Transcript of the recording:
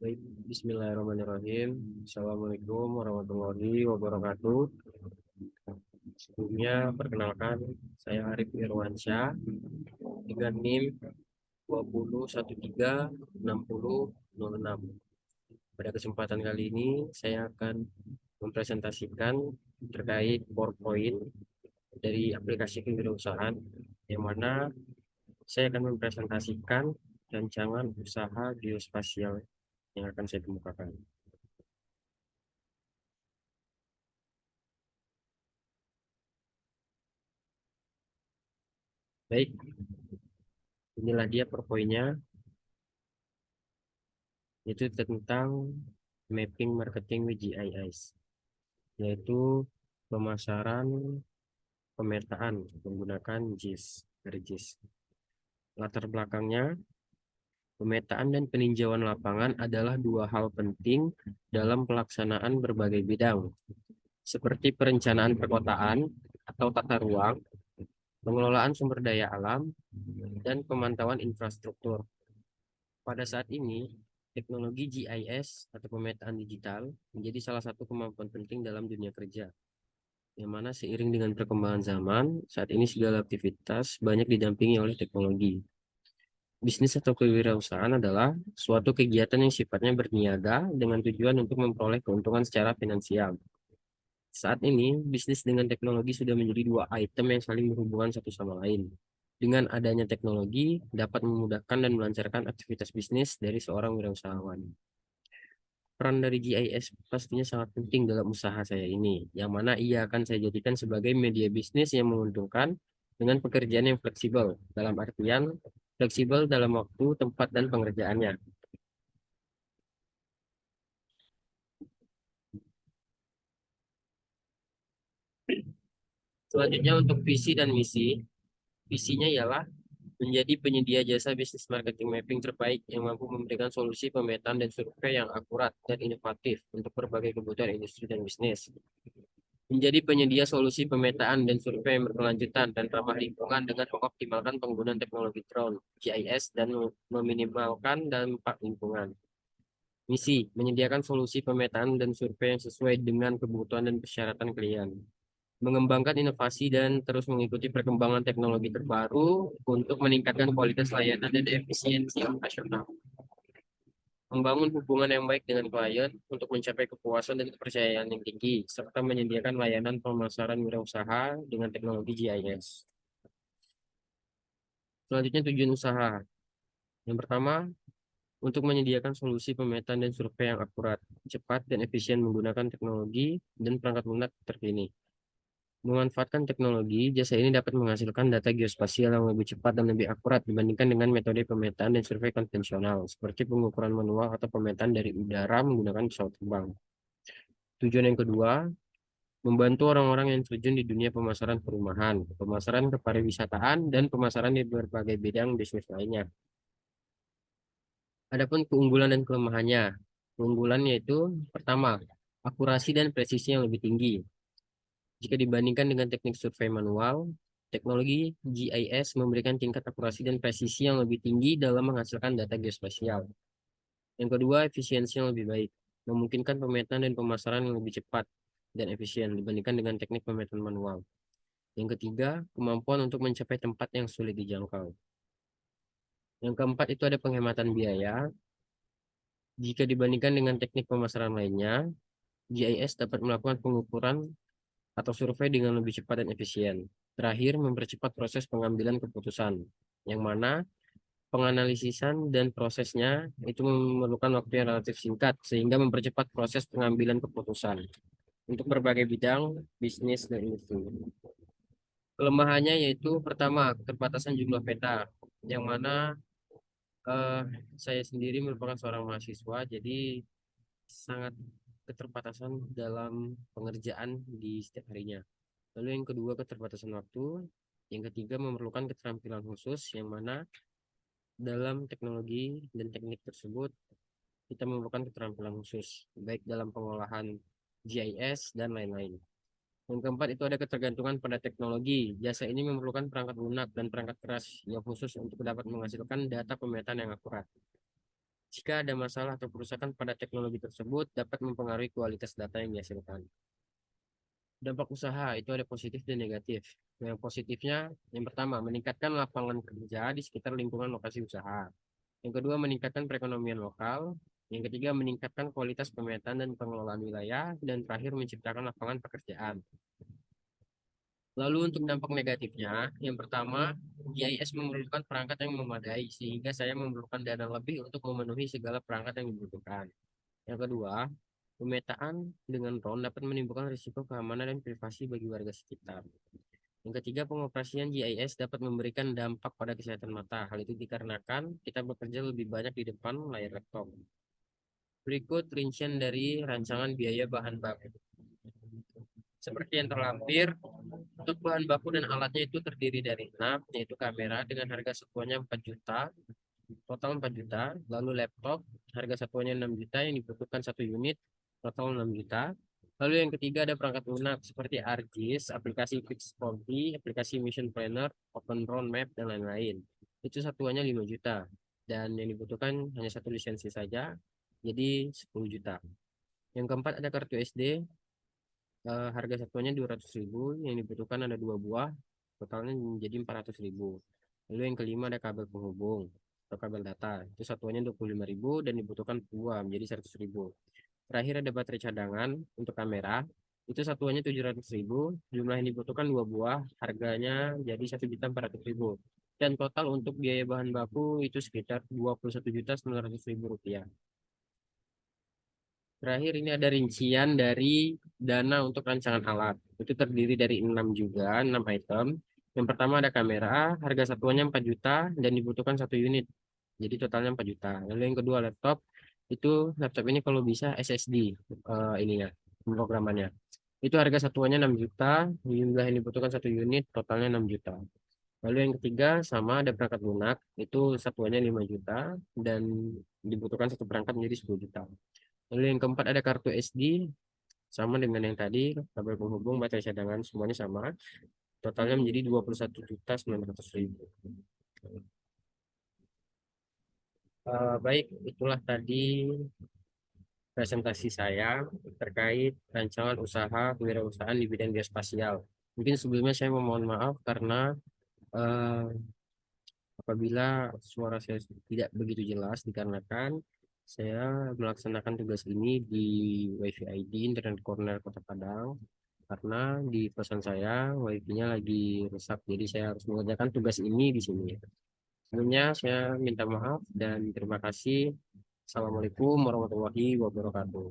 Baik, Bismillahirrahmanirrahim. Assalamualaikum warahmatullahi wabarakatuh. Sebelumnya, perkenalkan, saya Arif Irwansyah dengan NIM 20136006. Pada kesempatan kali ini, saya akan mempresentasikan terkait PowerPoint dari aplikasi kewirausahaan, yang mana saya akan mempresentasikan rancangan usaha geospasial yang akan saya kemukakan. Baik, inilah dia PowerPoint-nya. Itu tentang mapping marketing with GIS, yaitu pemasaran pemetaan menggunakan GIS, dari GIS. Latar belakangnya, pemetaan dan peninjauan lapangan adalah dua hal penting dalam pelaksanaan berbagai bidang, seperti perencanaan perkotaan atau tata ruang, pengelolaan sumber daya alam, dan pemantauan infrastruktur. Pada saat ini, teknologi GIS atau pemetaan digital menjadi salah satu kemampuan penting dalam dunia kerja, yang mana seiring dengan perkembangan zaman, saat ini segala aktivitas banyak didampingi oleh teknologi. Bisnis atau kewirausahaan adalah suatu kegiatan yang sifatnya berniaga dengan tujuan untuk memperoleh keuntungan secara finansial. Saat ini, bisnis dengan teknologi sudah menjadi dua item yang saling berhubungan satu sama lain. Dengan adanya teknologi, dapat memudahkan dan melancarkan aktivitas bisnis dari seorang wirausahawan. Peran dari GIS pastinya sangat penting dalam usaha saya ini, yang mana ia akan saya jadikan sebagai media bisnis yang menguntungkan dengan pekerjaan yang fleksibel, dalam artian fleksibel dalam waktu, tempat, dan pengerjaannya. Selanjutnya untuk visi dan misi, visinya ialah menjadi penyedia jasa bisnis marketing mapping terbaik yang mampu memberikan solusi pemetaan dan survei yang akurat dan inovatif untuk berbagai kebutuhan industri dan bisnis. Menjadi penyedia solusi pemetaan dan survei yang berkelanjutan dan ramah lingkungan dengan mengoptimalkan penggunaan teknologi drone, GIS, dan meminimalkan dampak lingkungan. Misi, menyediakan solusi pemetaan dan survei yang sesuai dengan kebutuhan dan persyaratan klien. Mengembangkan inovasi dan terus mengikuti perkembangan teknologi terbaru untuk meningkatkan kualitas layanan dan efisiensi operasional. Membangun hubungan yang baik dengan klien untuk mencapai kepuasan dan kepercayaan yang tinggi, serta menyediakan layanan pemasaran wirausaha dengan teknologi GIS. Selanjutnya tujuan usaha. Yang pertama, untuk menyediakan solusi pemetaan dan survei yang akurat, cepat, dan efisien menggunakan teknologi dan perangkat lunak terkini. Memanfaatkan teknologi, jasa ini dapat menghasilkan data geospasial yang lebih cepat dan lebih akurat dibandingkan dengan metode pemetaan dan survei konvensional, seperti pengukuran manual atau pemetaan dari udara menggunakan pesawat terbang. Tujuan yang kedua, membantu orang-orang yang terjun di dunia pemasaran perumahan, pemasaran kepariwisataan, dan pemasaran di berbagai bidang bisnis lainnya. Adapun keunggulan dan kelemahannya, keunggulan yaitu pertama, akurasi dan presisi yang lebih tinggi. Jika dibandingkan dengan teknik survei manual, teknologi GIS memberikan tingkat akurasi dan presisi yang lebih tinggi dalam menghasilkan data geospasial. Yang kedua, efisiensi yang lebih baik, memungkinkan pemetaan dan pemasaran yang lebih cepat dan efisien dibandingkan dengan teknik pemetaan manual. Yang ketiga, kemampuan untuk mencapai tempat yang sulit dijangkau. Yang keempat itu ada penghematan biaya. Jika dibandingkan dengan teknik pemasaran lainnya, GIS dapat melakukan pengukuran atau survei dengan lebih cepat dan efisien. Terakhir, mempercepat proses pengambilan keputusan, yang mana penganalisisan dan prosesnya itu memerlukan waktu yang relatif singkat, sehingga mempercepat proses pengambilan keputusan untuk berbagai bidang bisnis dan industri. Kelemahannya yaitu pertama, keterbatasan jumlah peta, yang mana eh, saya sendiri merupakan seorang mahasiswa, jadi sangat keterbatasan dalam pengerjaan di setiap harinya. Lalu yang kedua, keterbatasan waktu. Yang ketiga, memerlukan keterampilan khusus, yang mana dalam teknologi dan teknik tersebut kita memerlukan keterampilan khusus, baik dalam pengolahan GIS dan lain-lain. Yang keempat itu ada ketergantungan pada teknologi. Jasa ini memerlukan perangkat lunak dan perangkat keras yang khusus untuk dapat menghasilkan data pemetaan yang akurat. Jika ada masalah atau kerusakan pada teknologi tersebut dapat mempengaruhi kualitas data yang dihasilkan. Dampak usaha itu ada positif dan negatif. Yang positifnya, yang pertama, meningkatkan lapangan kerja di sekitar lingkungan lokasi usaha. Yang kedua, meningkatkan perekonomian lokal. Yang ketiga, meningkatkan kualitas pemetaan dan pengelolaan wilayah. Dan terakhir, menciptakan lapangan pekerjaan. Lalu untuk dampak negatifnya, yang pertama, GIS memerlukan perangkat yang memadai sehingga saya memerlukan dana lebih untuk memenuhi segala perangkat yang dibutuhkan. Yang kedua, pemetaan dengan drone dapat menimbulkan risiko keamanan dan privasi bagi warga sekitar. Yang ketiga, pengoperasian GIS dapat memberikan dampak pada kesehatan mata. Hal itu dikarenakan kita bekerja lebih banyak di depan layar laptop. Berikut rincian dari rancangan biaya bahan baku. Seperti yang terlampir, untuk bahan baku dan alatnya itu terdiri dari 6, yaitu kamera dengan harga satuannya 4 juta, total 4 juta. Lalu laptop, harga satuannya 6 juta yang dibutuhkan satu unit, total 6 juta. Lalu yang ketiga ada perangkat lunak seperti ArcGIS, aplikasi Fixed40, aplikasi Mission Planner, Open Drone Map, dan lain-lain. Itu satuannya 5 juta. Dan yang dibutuhkan hanya satu lisensi saja, jadi 10 juta. Yang keempat ada kartu SD, harga satuannya 200.000, yang dibutuhkan ada 2 buah, totalnya menjadi 400.000. Lalu yang kelima ada kabel penghubung atau kabel data, itu satuannya 25.000 dan dibutuhkan 2 menjadi 100.000. Terakhir ada baterai cadangan untuk kamera, itu satuannya 700.000, jumlah yang dibutuhkan 2 buah, harganya jadi 1.400.000. Dan total untuk biaya bahan baku itu sekitar 21.900.000 rupiah. Terakhir ini ada rincian dari dana untuk rancangan alat. Itu terdiri dari 6 juga, 6 item. Yang pertama ada kamera, harga satuannya 4 juta dan dibutuhkan satu unit. Jadi totalnya 4 juta. Lalu yang kedua laptop, itu laptop ini kalau bisa SSD ininya, pemrogramannya. Itu harga satuannya 6 juta, jumlah yang dibutuhkan satu unit, totalnya 6 juta. Lalu yang ketiga sama ada perangkat lunak, itu satuannya 5 juta dan dibutuhkan satu perangkat menjadi 10 juta. Lalu yang keempat ada kartu SD, sama dengan yang tadi, kabel penghubung, baterai cadangan, semuanya sama. Totalnya menjadi 21.900.000. Baik, itulah tadi presentasi saya terkait rancangan usaha kewirausahaan di bidang geospasial. Mungkin sebelumnya saya memohon maaf karena eh, apabila suara saya tidak begitu jelas dikarenakan saya melaksanakan tugas ini di WiFi ID Internet Corner Kota Padang karena di pesan saya WiFi-nya lagi rusak, jadi saya harus mengerjakan tugas ini di sini. Sebelumnya saya minta maaf dan terima kasih. Assalamualaikum warahmatullahi wabarakatuh.